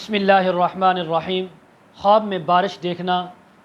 بسم اللہ الرحمن الرحیم۔ خواب میں بارش دیکھنا،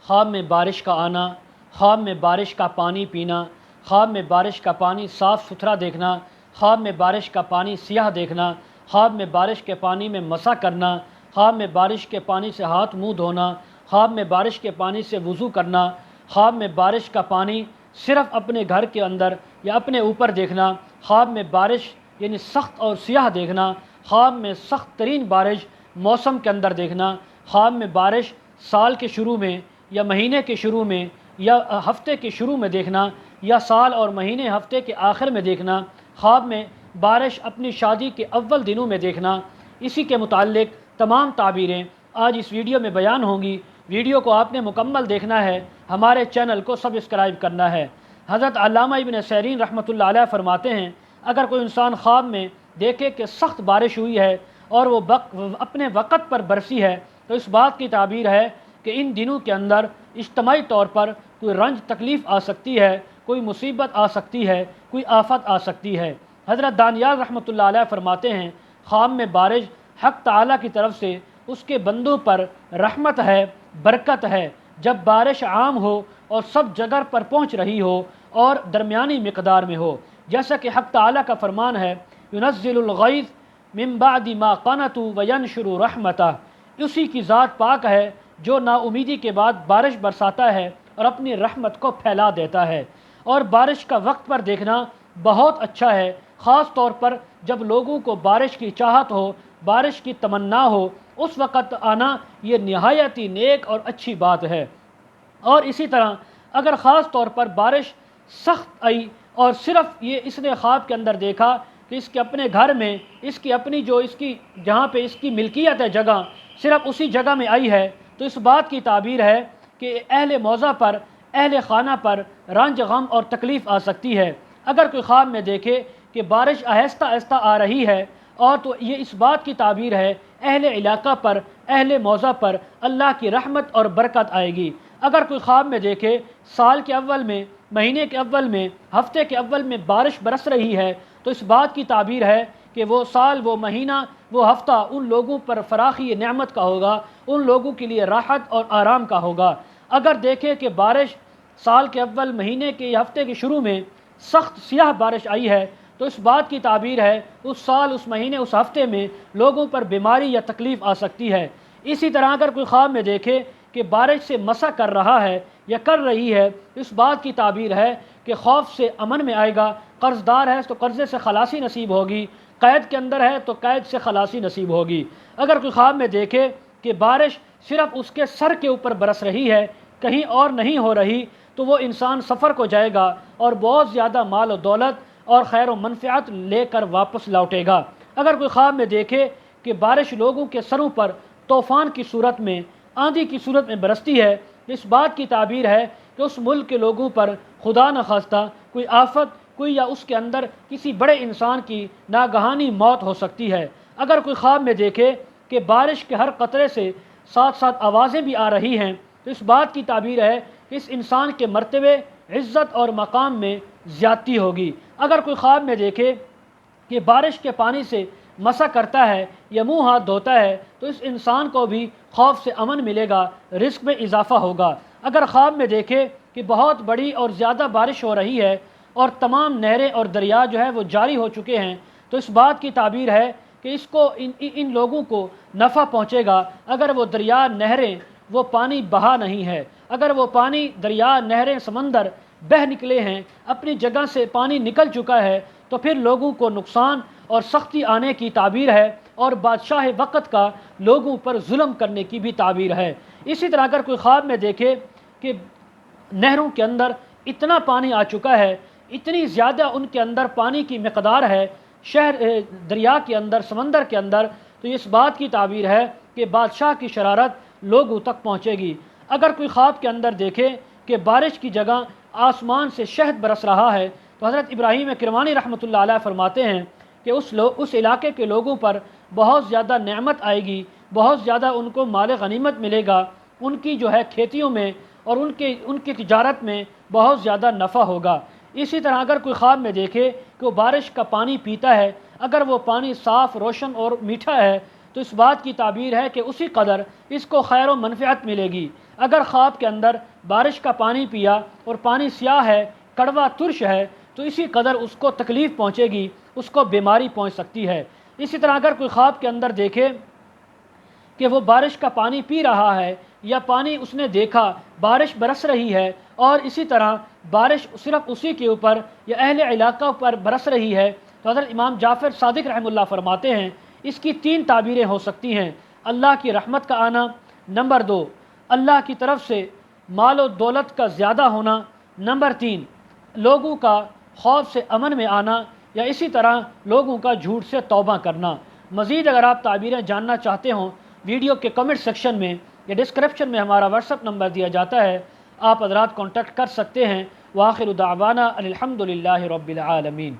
خواب میں بارش کا آنا، خواب میں بارش کا پانی پینا، خواب میں بارش کا پانی صاف ستھرا دیکھنا، خواب میں بارش کا پانی سیاہ دیکھنا، خواب میں بارش کے پانی میں مسح کرنا، خواب میں بارش کے پانی سے ہاتھ منہ دھونا، خواب میں بارش کے پانی سے وضو کرنا، خواب میں بارش کا پانی صرف اپنے گھر کے اندر یا اپنے اوپر دیکھنا، خواب میں بارش یعنی سخت اور سیاہ دیکھنا، خواب میں سخت ترین بارش موسم کے اندر دیکھنا، خواب میں بارش سال کے شروع میں یا مہینے کے شروع میں یا ہفتے کے شروع میں دیکھنا یا سال اور مہینے ہفتے کے آخر میں دیکھنا، خواب میں بارش اپنی شادی کے اول دنوں میں دیکھنا، اسی کے متعلق تمام تعبیریں آج اس ویڈیو میں بیان ہوں گی۔ ویڈیو کو آپ نے مکمل دیکھنا ہے، ہمارے چینل کو سبسکرائب کرنا ہے۔ حضرت علامہ ابن سیرین رحمۃ اللہ علیہ فرماتے ہیں، اگر کوئی انسان خواب میں دیکھے کہ سخت بارش ہوئی ہے اور وہ اپنے وقت پر برسی ہے تو اس بات کی تعبیر ہے کہ ان دنوں کے اندر اجتماعی طور پر کوئی رنج تکلیف آ سکتی ہے، کوئی مصیبت آ سکتی ہے، کوئی آفت آ سکتی ہے۔ حضرت دانیال رحمۃ اللہ علیہ فرماتے ہیں، خواب میں بارش حق تعالیٰ کی طرف سے اس کے بندوں پر رحمت ہے، برکت ہے۔ جب بارش عام ہو اور سب جگہ پر پہنچ رہی ہو اور درمیانی مقدار میں ہو، جیسا کہ حق تعالیٰ کا فرمان ہے، ينزل الغیث من بعد ما قنطوا وینشر رحمتہ، اسی کی ذات پاک ہے جو نا امیدی کے بعد بارش برساتا ہے اور اپنی رحمت کو پھیلا دیتا ہے۔ اور بارش کا وقت پر دیکھنا بہت اچھا ہے، خاص طور پر جب لوگوں کو بارش کی چاہت ہو، بارش کی تمنا ہو، اس وقت آنا یہ نہایت ہی نیک اور اچھی بات ہے۔ اور اسی طرح اگر خاص طور پر بارش سخت آئی اور صرف یہ اس نے خواب کے اندر دیکھا کہ اس کے اپنے گھر میں اس کی اپنی جہاں پہ اس کی ملکیت ہے جگہ، صرف اسی جگہ میں آئی ہے، تو اس بات کی تعبیر ہے کہ اہل موضع پر، اہل خانہ پر رنج غم اور تکلیف آ سکتی ہے۔ اگر کوئی خواب میں دیکھے کہ بارش آہستہ آہستہ آ رہی ہے اور تو یہ اس بات کی تعبیر ہے اہل علاقہ پر، اہل موضع پر اللہ کی رحمت اور برکت آئے گی۔ اگر کوئی خواب میں دیکھے سال کے اول میں، مہینے کے اول میں، ہفتے کے اول میں بارش برس رہی ہے تو اس بات کی تعبیر ہے کہ وہ سال، وہ مہینہ، وہ ہفتہ ان لوگوں پر فراخی نعمت کا ہوگا، ان لوگوں کے لیے راحت اور آرام کا ہوگا۔ اگر دیکھے کہ بارش سال کے اول مہینے کے یا ہفتے کے شروع میں سخت سیاہ بارش آئی ہے تو اس بات کی تعبیر ہے اس سال، اس مہینے، اس ہفتے میں لوگوں پر بیماری یا تکلیف آ سکتی ہے۔ اسی طرح اگر کوئی خواب میں دیکھے کہ بارش سے مسح کر رہا ہے یا کر رہی ہے، اس بات کی تعبیر ہے کہ خوف سے امن میں آئے گا، قرض دار ہے تو قرضے سے خلاصی نصیب ہوگی، قید کے اندر ہے تو قید سے خلاصی نصیب ہوگی۔ اگر کوئی خواب میں دیکھے کہ بارش صرف اس کے سر کے اوپر برس رہی ہے، کہیں اور نہیں ہو رہی، تو وہ انسان سفر کو جائے گا اور بہت زیادہ مال و دولت اور خیر و منفعت لے کر واپس لوٹے گا۔ اگر کوئی خواب میں دیکھے کہ بارش لوگوں کے سروں پر طوفان کی صورت میں، آندھی کی صورت میں برستی ہے، اس بات کی تعبیر ہے کہ اس ملک کے لوگوں پر خدا نخواستہ کوئی آفت، کوئی یا اس کے اندر کسی بڑے انسان کی ناگہانی موت ہو سکتی ہے۔ اگر کوئی خواب میں دیکھے کہ بارش کے ہر قطرے سے ساتھ ساتھ آوازیں بھی آ رہی ہیں تو اس بات کی تعبیر ہے کہ اس انسان کے مرتبے، عزت اور مقام میں زیادتی ہوگی۔ اگر کوئی خواب میں دیکھے کہ بارش کے پانی سے مسح کرتا ہے یا منہ ہاتھ دھوتا ہے تو اس انسان کو بھی خوف سے امن ملے گا، رزق میں اضافہ ہوگا۔ اگر خواب میں دیکھے کہ بہت بڑی اور زیادہ بارش ہو رہی ہے اور تمام نہریں اور دریا جو ہے وہ جاری ہو چکے ہیں تو اس بات کی تعبیر ہے کہ اس کو ان لوگوں کو نفع پہنچے گا۔ اگر وہ دریا، نہریں، وہ پانی بہا نہیں ہے، اگر وہ پانی، دریا، نہریں، سمندر بہہ نکلے ہیں، اپنی جگہ سے پانی نکل چکا ہے، تو پھر لوگوں کو نقصان اور سختی آنے کی تعبیر ہے اور بادشاہ وقت کا لوگوں پر ظلم کرنے کی بھی تعبیر ہے۔ اسی طرح اگر کوئی خواب میں دیکھے کہ نہروں کے اندر اتنا پانی آ چکا ہے، اتنی زیادہ ان کے اندر پانی کی مقدار ہے، شہر، دریا کے اندر، سمندر کے اندر، تو اس بات کی تعبیر ہے کہ بادشاہ کی شرارت لوگوں تک پہنچے گی۔ اگر کوئی خواب کے اندر دیکھے کہ بارش کی جگہ آسمان سے شہد برس رہا ہے تو حضرت ابراہیم کرمانی رحمۃ اللہ علیہ فرماتے ہیں کہ اس علاقے کے لوگوں پر بہت زیادہ نعمت آئے گی، بہت زیادہ ان کو مال غنیمت ملے گا، ان کی جو ہے کھیتیوں میں اور ان کی تجارت میں بہت زیادہ نفع ہوگا۔ اسی طرح اگر کوئی خواب میں دیکھے کہ وہ بارش کا پانی پیتا ہے، اگر وہ پانی صاف، روشن اور میٹھا ہے تو اس بات کی تعبیر ہے کہ اسی قدر اس کو خیر و منفعت ملے گی۔ اگر خواب کے اندر بارش کا پانی پیا اور پانی سیاہ ہے، کڑوا ترش ہے، تو اسی قدر اس کو تکلیف پہنچے گی، اس کو بیماری پہنچ سکتی ہے۔ اسی طرح اگر کوئی خواب کے اندر دیکھے کہ وہ بارش کا پانی پی رہا ہے، یا پانی اس نے دیکھا بارش برس رہی ہے، اور اسی طرح بارش صرف اسی کے اوپر یا اہل علاقہ پر برس رہی ہے، تو حضرت امام جعفر صادق رحمہ اللہ فرماتے ہیں اس کی 3 تعبیریں ہو سکتی ہیں: اللہ کی رحمت کا آنا، نمبر 2 اللہ کی طرف سے مال و دولت کا زیادہ ہونا، نمبر 3 لوگوں کا خوف سے امن میں آنا، یا اسی طرح لوگوں کا جھوٹ سے توبہ کرنا۔ مزید اگر آپ تعبیریں جاننا چاہتے ہوں، ویڈیو کے کمنٹ سیکشن میں یا ڈسکرپشن میں ہمارا واٹس ایپ نمبر دیا جاتا ہے، آپ حضرات کانٹیکٹ کر سکتے ہیں۔ وآخر دعوانا ان الحمد للہ رب العالمین۔